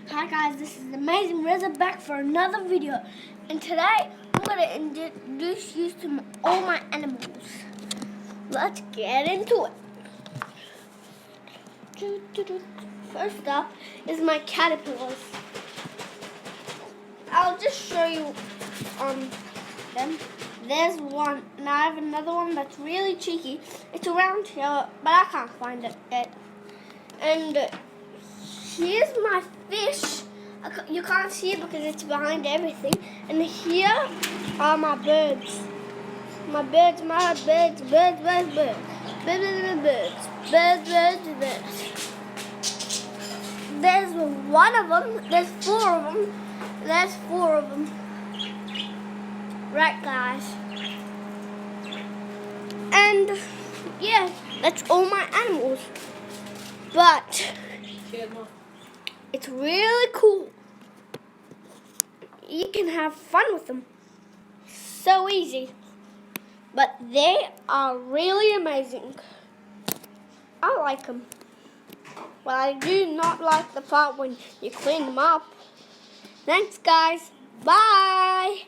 Hi guys, this is Amazing Reza back for another video, and today I'm going to introduce you to all my animals. Let's get into it. First up is my caterpillars. I'll just show you them. There's one, and I have another one that's really cheeky. It's around here, but I can't find it yet. And here's my fish. You can't see it because it's behind everything. And here are my birds. My birds. Birds. There's one of them. There's four of them. There's four of them. Right, guys. And yeah, that's all my animals. But it's really cool. You can have fun with them. So easy. But they are really amazing. I like them. But I do not like the part when you clean them up. Thanks, guys. Bye.